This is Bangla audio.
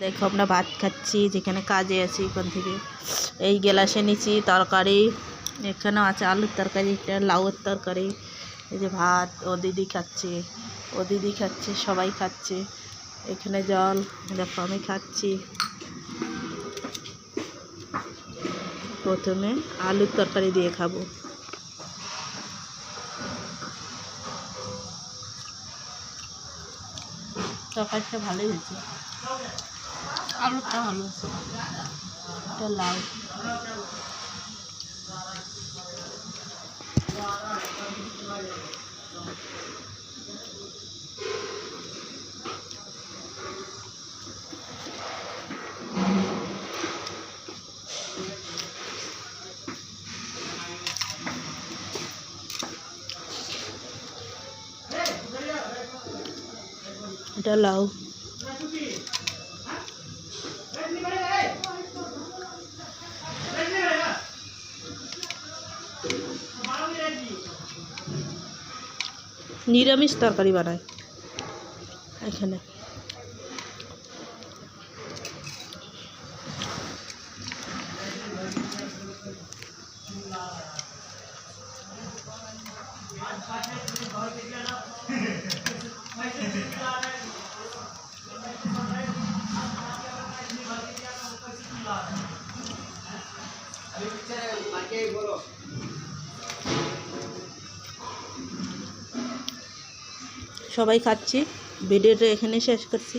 দেখো আমরা ভাত খাচ্ছি, যেখানে কাজে আছি ওখান থেকে। এই গ্লাসে নিচ্ছি তরকারি, এখানেও আছে আলুর তরকারি, একটা লাউয়ের তরকারি। এই যে ভাত, ও দিদি খাচ্ছে, সবাই খাচ্ছে। এখানে জল, দেখো আমি খাচ্ছি। প্রথমে আলুর তরকারি দিয়ে খাবো। তরকারিটা ভালোই হয়েছে, আলুটা ভালো আছে। এটা লাউ, এটা লাউ। নিরামিষ তরকারি বানায় এখানে। সবাই খাচ্ছি, ভিডিওটা এখানে শেষ করছি।